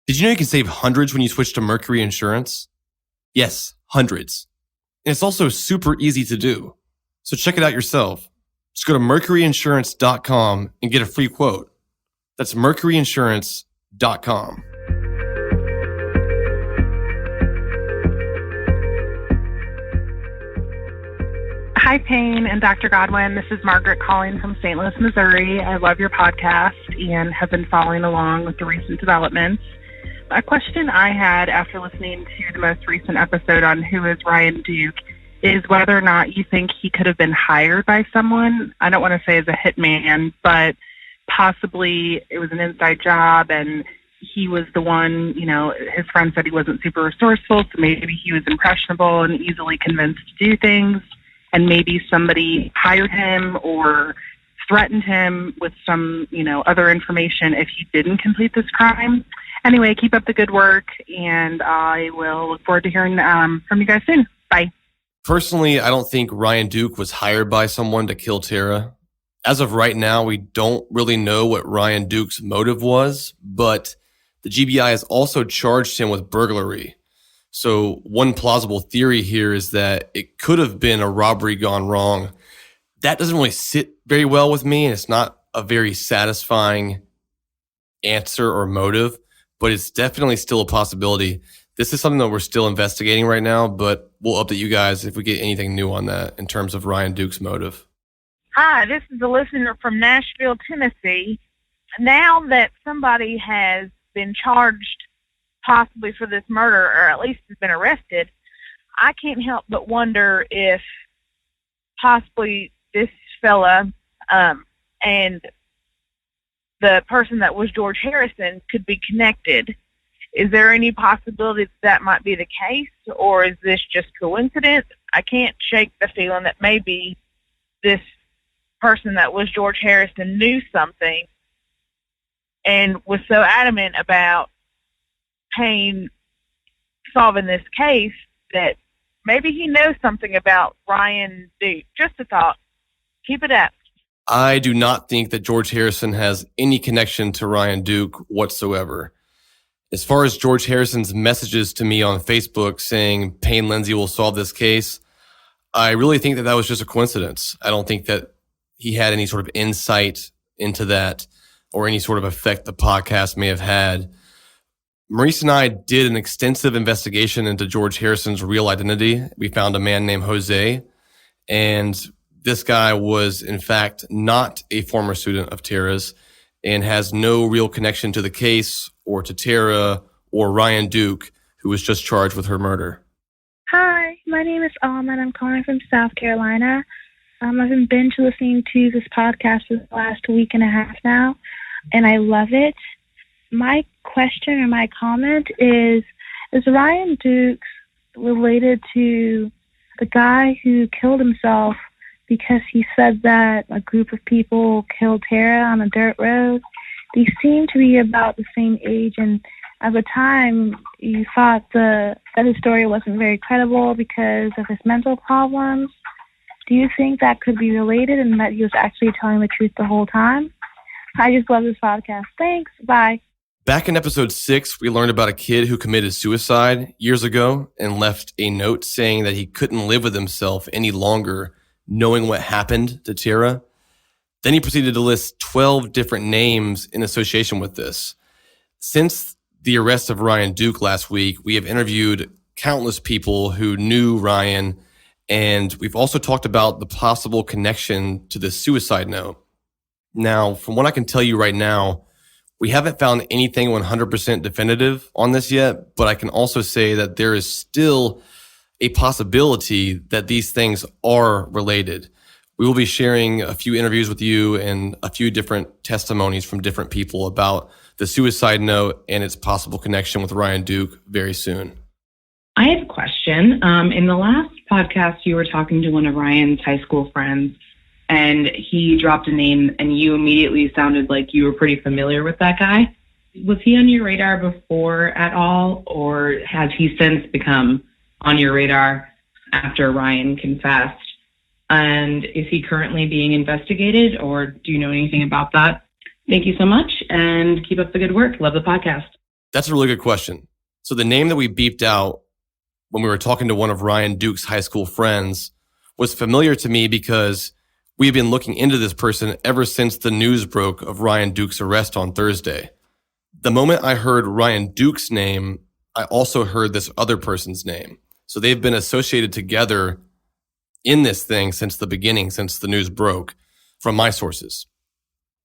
Did you know you can save hundreds when you switch to Mercury Insurance? Yes, hundreds. And it's also super easy to do. So check it out yourself. Just go to mercuryinsurance.com and get a free quote. That's mercuryinsurance.com. Hi, Payne and Dr. Godwin. This is Margaret calling from St. Louis, Missouri. I love your podcast and have been following along with the recent developments. A question I had after listening to the most recent episode on Who is Ryan Duke is whether or not you think he could have been hired by someone. I don't want to say as a hitman, but possibly it was an inside job and he was the one, his friend said he wasn't super resourceful, so maybe he was impressionable and easily convinced to do things. And maybe somebody hired him or threatened him with some, other information if he didn't complete this crime. Anyway, keep up the good work, and I will look forward to hearing from you guys soon. Bye. Personally, I don't think Ryan Duke was hired by someone to kill Tara. As of right now, we don't really know what Ryan Duke's motive was, but the GBI has also charged him with burglary. So one plausible theory here is that it could have been a robbery gone wrong. That doesn't really sit very well with me, and it's not a very satisfying answer or motive, but it's definitely still a possibility. This is something that we're still investigating right now, but we'll update you guys if we get anything new on that in terms of Ryan Duke's motive. Hi, this is a listener from Nashville, Tennessee. Now that somebody has been charged possibly for this murder, or at least has been arrested, I can't help but wonder if possibly this fella and the person that was George Harrison could be connected. Is there any possibility that might be the case, or is this just coincidence? I can't shake the feeling that maybe this person that was George Harrison knew something and was so adamant about Payne solving this case that maybe he knows something about Ryan Duke. Just a thought. Keep it up. I do not think that George Harrison has any connection to Ryan Duke whatsoever. As far as George Harrison's messages to me on Facebook saying Payne Lindsey will solve this case, I really think that was just a coincidence. I don't think that he had any sort of insight into that or any sort of effect the podcast may have had. Maurice and I did an extensive investigation into George Harrison's real identity. We found a man named Jose, and this guy was, in fact, not a former student of Tara's and has no real connection to the case or to Tara or Ryan Duke, who was just charged with her murder. Hi, my name is Alma, and I'm calling from South Carolina. I've been binge listening to this podcast for the last week and a half now, and I love it. My question or my comment is Ryan Duke related to the guy who killed himself because he said that a group of people killed Tara on a dirt road? They seem to be about the same age, and at the time you thought that his story wasn't very credible because of his mental problems. Do you think that could be related and that he was actually telling the truth the whole time? I just love this podcast. Thanks. Bye. Back in episode 6, we learned about a kid who committed suicide years ago and left a note saying that he couldn't live with himself any longer knowing what happened to Tara. Then he proceeded to list 12 different names in association with this. Since the arrest of Ryan Duke last week, we have interviewed countless people who knew Ryan, and we've also talked about the possible connection to the suicide note. Now, from what I can tell you right now, we haven't found anything 100% definitive on this yet, but I can also say that there is still a possibility that these things are related. We will be sharing a few interviews with you and a few different testimonies from different people about the suicide note and its possible connection with Ryan Duke very soon. I have a question. In the last podcast, you were talking to one of Ryan's high school friends, and he dropped a name, and you immediately sounded like you were pretty familiar with that guy. Was he on your radar before at all, or has he since become on your radar after Ryan confessed? And is he currently being investigated, or do you know anything about that? Thank you so much, and keep up the good work. Love the podcast. That's a really good question. So the name that we beeped out when we were talking to one of Ryan Duke's high school friends was familiar to me because we've been looking into this person ever since the news broke of Ryan Duke's arrest on Thursday. The moment I heard Ryan Duke's name, I also heard this other person's name. So they've been associated together in this thing since the beginning, since the news broke, from my sources.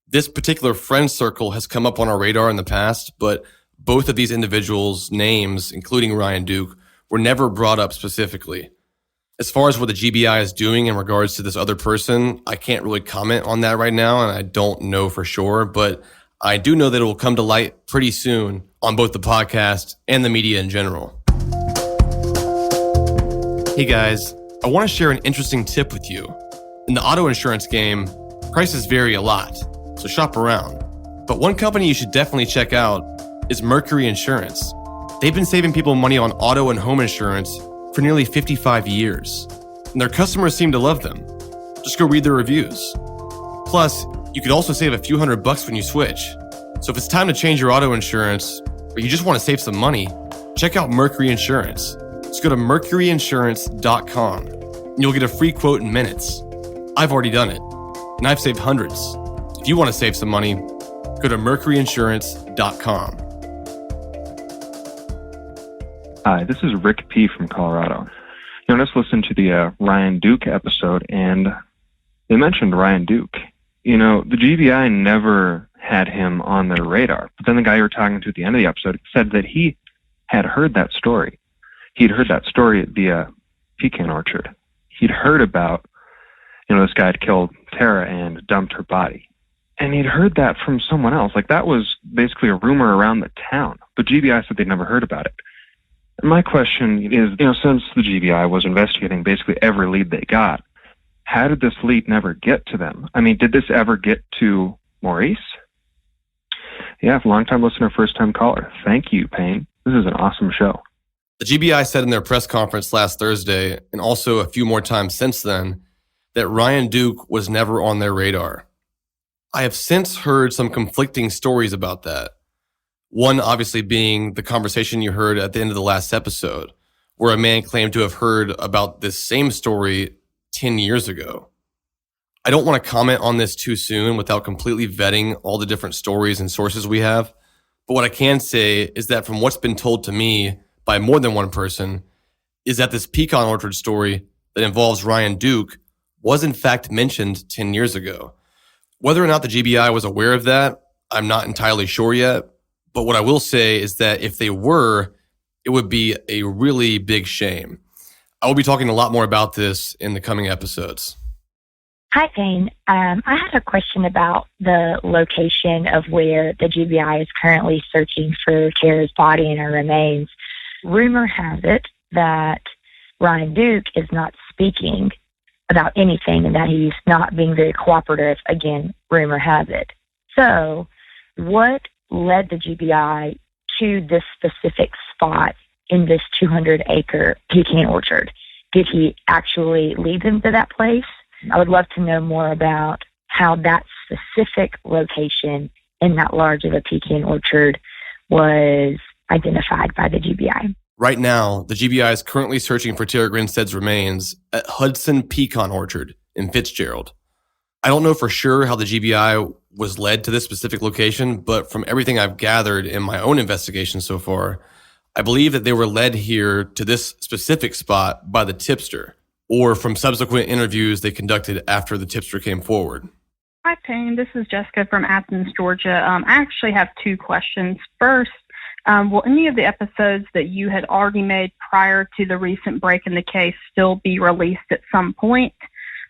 This particular friend circle has come up on our radar in the past, but both of these individuals' names, including Ryan Duke, were never brought up specifically. As far as what the GBI is doing in regards to this other person, I can't really comment on that right now, and I don't know for sure, but I do know that it will come to light pretty soon on both the podcast and the media in general. Hey guys, I want to share an interesting tip with you. In the auto insurance game, prices vary a lot, so shop around. But one company you should definitely check out is Mercury Insurance. They've been saving people money on auto and home insurance for nearly 55 years, and their customers seem to love them. Just go read their reviews. Plus, you could also save a few $100 when you switch. So if it's time to change your auto insurance, or you just want to save some money, check out Mercury Insurance. Just go to mercuryinsurance.com, and you'll get a free quote in minutes. I've already done it, and I've saved hundreds. If you want to save some money, go to mercuryinsurance.com. Hi, this is Rick P. from Colorado. I just listened to the Ryan Duke episode, and they mentioned Ryan Duke. The GBI never had him on their radar. But then the guy you were talking to at the end of the episode said that he had heard that story. He'd heard that story at the pecan orchard. He'd heard about, this guy had killed Tara and dumped her body. And he'd heard that from someone else. Like, that was basically a rumor around the town. But GBI said they'd never heard about it. My question is, since the GBI was investigating basically every lead they got, how did this lead never get to them? I mean, did this ever get to Maurice? Yeah, long-time listener, first-time caller. Thank you, Payne. This is an awesome show. The GBI said in their press conference last Thursday, and also a few more times since then, that Ryan Duke was never on their radar. I have since heard some conflicting stories about that. One obviously being the conversation you heard at the end of the last episode, where a man claimed to have heard about this same story 10 years ago. I don't want to comment on this too soon without completely vetting all the different stories and sources we have, but what I can say is that from what's been told to me by more than one person, is that this pecan orchard story that involves Ryan Duke was in fact mentioned 10 years ago. Whether or not the GBI was aware of that, I'm not entirely sure yet. But what I will say is that if they were, it would be a really big shame. I will be talking a lot more about this in the coming episodes. Hi, Payne. I had a question about the location of where the GBI is currently searching for Tara's body and her remains. Rumor has it that Ryan Duke is not speaking about anything and that he's not being very cooperative. Again, rumor has it. So what led the GBI to this specific spot in this 200-acre pecan orchard? Did he actually lead them to that place? I would love to know more about how that specific location in that large of a pecan orchard was identified by the GBI. Right now, the GBI is currently searching for Tara Grinstead's remains at Hudson Pecan Orchard in Fitzgerald. I don't know for sure how the GBI was led to this specific location, but from everything I've gathered in my own investigation so far, I believe that they were led here to this specific spot by the tipster, or from subsequent interviews they conducted after the tipster came forward. Hi, Payne. This is Jessica from Athens, Georgia. I actually have two questions. First, will any of the episodes that you had already made prior to the recent break in the case still be released at some point?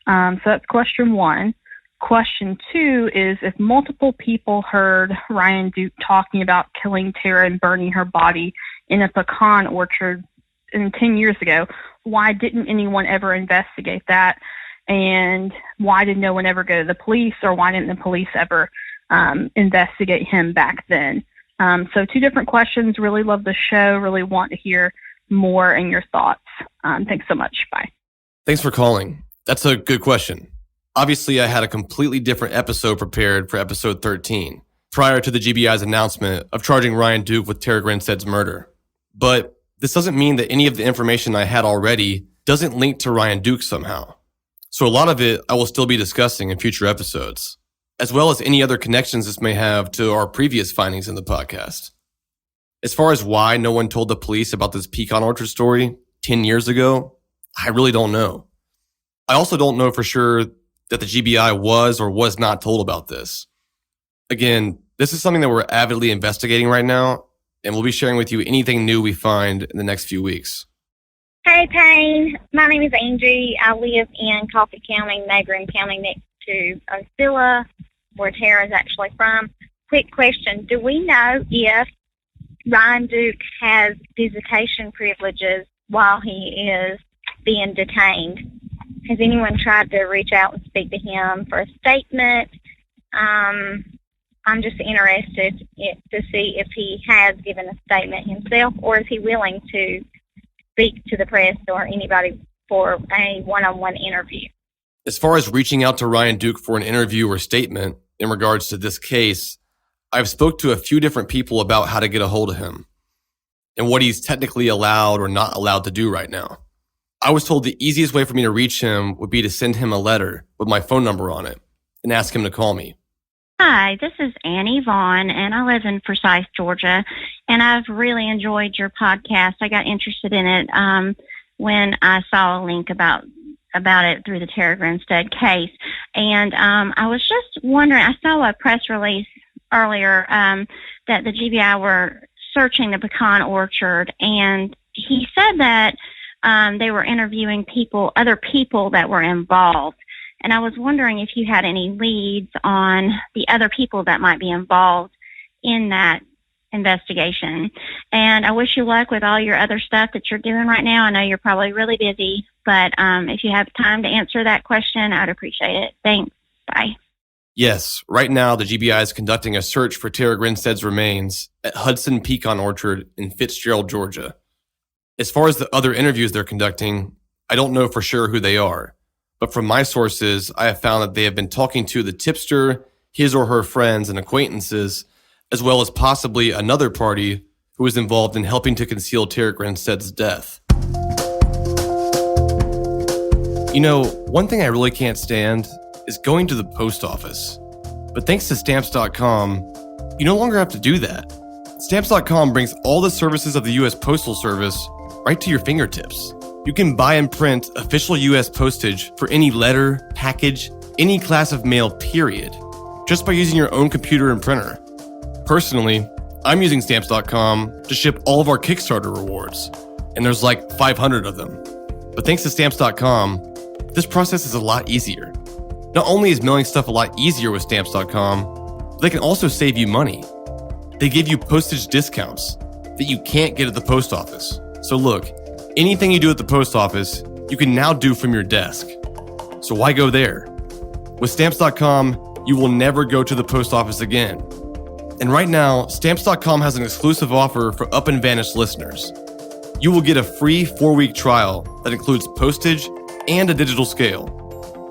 So that's question one. Question two is, if multiple people heard Ryan Duke talking about killing Tara and burning her body in a pecan orchard 10 years ago, why didn't anyone ever investigate that? And why did no one ever go to the police, or why didn't the police ever investigate him back then? So two different questions. Really love the show. Really want to hear more and your thoughts. Thanks so much. Bye. Thanks for calling. That's a good question. Obviously, I had a completely different episode prepared for episode 13. prior to the GBI's announcement of charging Ryan Duke with Tara Grinstead's murder. But this doesn't mean that any of the information I had already doesn't link to Ryan Duke somehow. So a lot of it I will still be discussing in future episodes, as well as any other connections this may have to our previous findings in the podcast. As far as why no one told the police about this pecan orchard story 10 years ago, I really don't know. I also don't know for sure that the GBI was or was not told about this. Again, this is something that we're avidly investigating right now, and we'll be sharing with you anything new we find in the next few weeks. Hey, Payne. My name is Angie. I live in Coffee County, neighboring county next to Osceola, where Tara's actually from. Quick question. Do we know if Ryan Duke has visitation privileges while he is being detained? Has anyone tried to reach out and speak to him for a statement? I'm just interested to see if he has given a statement himself, or is he willing to speak to the press or anybody for a one-on-one interview. As far as reaching out to Ryan Duke for an interview or statement in regards to this case, I've spoke to a few different people about how to get a hold of him and what he's technically allowed or not allowed to do right now. I was told the easiest way for me to reach him would be to send him a letter with my phone number on it and ask him to call me. Hi, this is Annie Vaughn, and I live in Forsyth, Georgia, and I've really enjoyed your podcast. I got interested in it when I saw a link about it through the Tara Grinstead case, and I was just wondering, I saw a press release earlier that the GBI were searching the pecan orchard, and he said that they were interviewing other people that were involved. And I was wondering if you had any leads on the other people that might be involved in that investigation. And I wish you luck with all your other stuff that you're doing right now. I know you're probably really busy, but if you have time to answer that question, I'd appreciate it. Thanks. Bye. Yes, right now the GBI is conducting a search for Tara Grinstead's remains at Hudson Pecan Orchard in Fitzgerald, Georgia. As far as the other interviews they're conducting, I don't know for sure who they are. But from my sources, I have found that they have been talking to the tipster, his or her friends and acquaintances, as well as possibly another party who was involved in helping to conceal Tara Grinstead's death. You know, one thing I really can't stand is going to the post office. But thanks to Stamps.com, you no longer have to do that. Stamps.com brings all the services of the U.S. Postal Service right to your fingertips. You can buy and print official U.S. postage for any letter, package, any class of mail, period, just by using your own computer and printer. Personally, I'm using Stamps.com to ship all of our Kickstarter rewards, and there's like 500 of them. But thanks to Stamps.com, this process is a lot easier. Not only is mailing stuff a lot easier with Stamps.com, but they can also save you money. They give you postage discounts that you can't get at the post office. So look, anything you do at the post office, you can now do from your desk. So why go there? With Stamps.com, you will never go to the post office again. And right now, Stamps.com has an exclusive offer for Up and Vanished listeners. You will get a free 4-week trial that includes postage and a digital scale.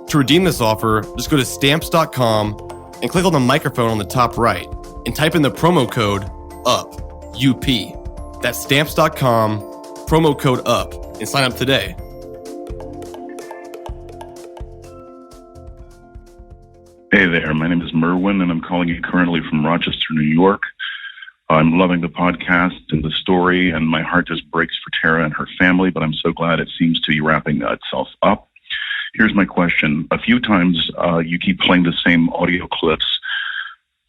To redeem this offer, just go to Stamps.com and click on the microphone on the top right and type in the promo code UP, UP. That's Stamps.com, promo code UP, and sign up today. Hey there, my name is Merwin, and I'm calling you currently from Rochester, New York. I'm loving the podcast and the story, and my heart just breaks for Tara and her family, but I'm so glad it seems to be wrapping itself up. Here's my question. A few times you keep playing the same audio clips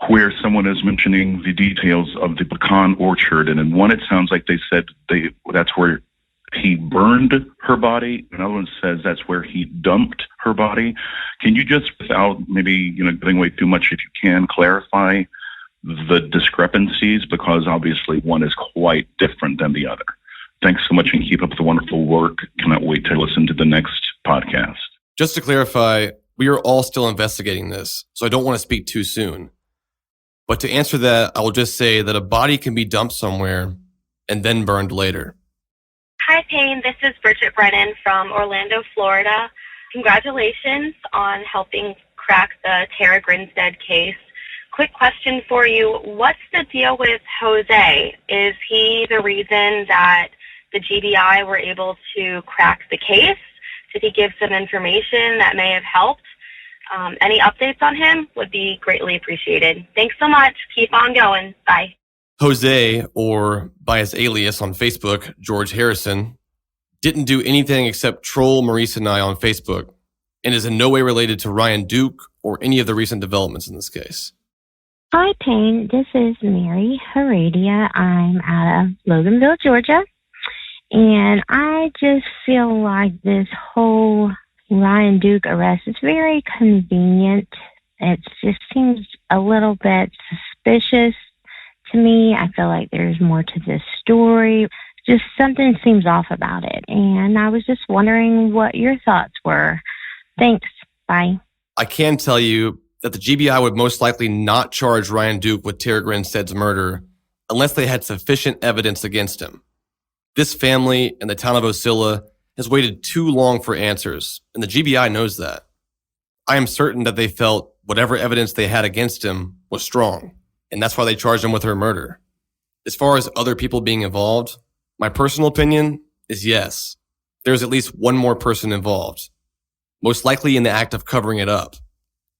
where someone is mentioning the details of the pecan orchard, and in one it sounds like they said that's where he burned her body. Another one says that's where he dumped her body. Can you just, without maybe giving away too much, if you can, clarify the discrepancies? Because obviously one is quite different than the other. Thanks so much and keep up the wonderful work. Cannot wait to listen to the next podcast. Just to clarify, we are all still investigating this, so I don't want to speak too soon. But to answer that, I will just say that a body can be dumped somewhere and then burned later. Hi, Payne. This is Bridget Brennan from Orlando, Florida. Congratulations on helping crack the Tara Grinstead case. quick question for you. What's the deal with Jose? Is he the reason that the GBI were able to crack the case? Did he give some information that may have helped? Any updates on him would be greatly appreciated. Thanks so much. Keep on going. Bye. Jose, or by his alias on Facebook, George Harrison, didn't do anything except troll Maurice and I on Facebook and is in no way related to Ryan Duke or any of the recent developments in this case. Hi, Payne. This is Mary Heredia. I'm out of Loganville, Georgia. And I just feel like this whole Ryan Duke arrest is very convenient. It just seems a little bit suspicious to me. I feel like there's more to this story. Just something seems off about it. And I was just wondering what your thoughts were. Thanks. Bye. I can tell you that the GBI would most likely not charge Ryan Duke with Tara Grinstead's murder unless they had sufficient evidence against him. This family and the town of Osceola has waited too long for answers, and the GBI knows that. I am certain that they felt whatever evidence they had against him was strong, and that's why they charged him with her murder. As far as other people being involved, my personal opinion is yes. There's at least one more person involved, most likely in the act of covering it up.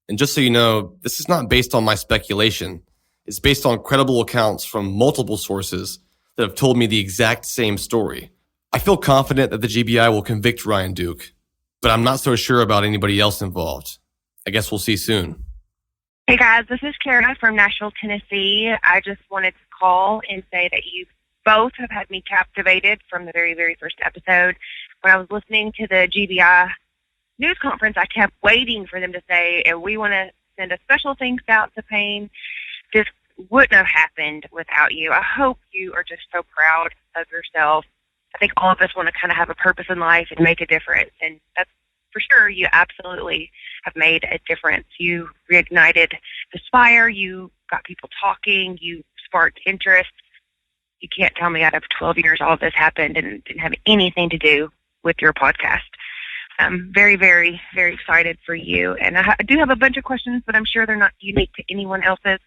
And just so you know, this is not based on my speculation. It's based on credible accounts from multiple sources that have told me the exact same story. I feel confident that the GBI will convict Ryan Duke, but I'm not so sure about anybody else involved. I guess we'll see soon. Hey guys, this is Kara from Nashville, Tennessee. I just wanted to call and say that you both have had me captivated from the very, very first episode. When I was listening to the GBI news conference, I kept waiting for them to say, we want to send a special thanks out to Payne. This wouldn't have happened without you. I hope you are just so proud of yourself. I think all of us want to kind of have a purpose in life and make a difference. And that's for sure, you absolutely have made a difference. You reignited this fire. You got people talking. You sparked interest. You can't tell me out of 12 years all of this happened and didn't have anything to do with your podcast. I'm very, very, very excited for you. And I do have a bunch of questions, but I'm sure they're not unique to anyone else's.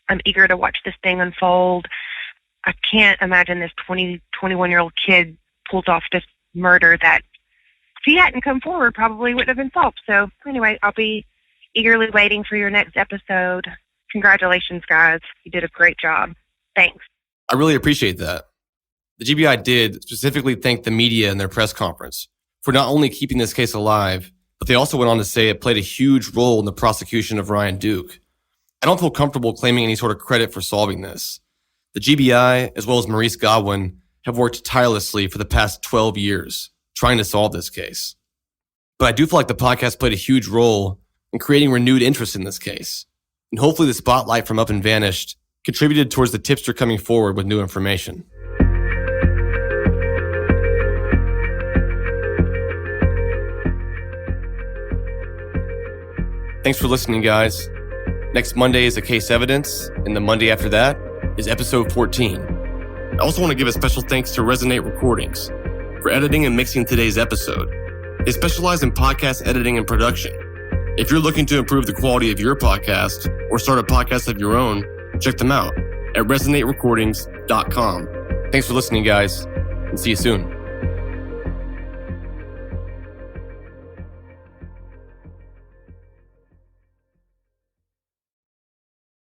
I'm eager to watch this thing unfold. I can't imagine this 21-year-old kid pulled off this murder that, if he hadn't come forward, probably wouldn't have been solved. So anyway, I'll be eagerly waiting for your next episode. Congratulations, guys. You did a great job. Thanks. I really appreciate that. The GBI did specifically thank the media in their press conference for not only keeping this case alive, but they also went on to say it played a huge role in the prosecution of Ryan Duke. I don't feel comfortable claiming any sort of credit for solving this. The GBI, as well as Maurice Godwin, have worked tirelessly for the past 12 years trying to solve this case. But I do feel like the podcast played a huge role in creating renewed interest in this case. And hopefully the spotlight from Up and Vanished contributed towards the tipster coming forward with new information. Thanks for listening, guys. Next Monday is a case evidence, and the Monday after that is episode 14. I also want to give a special thanks to Resonate Recordings for editing and mixing today's episode. They specialize in podcast editing and production. If you're looking to improve the quality of your podcast or start a podcast of your own, check them out at resonaterecordings.com. Thanks for listening, guys, and see you soon.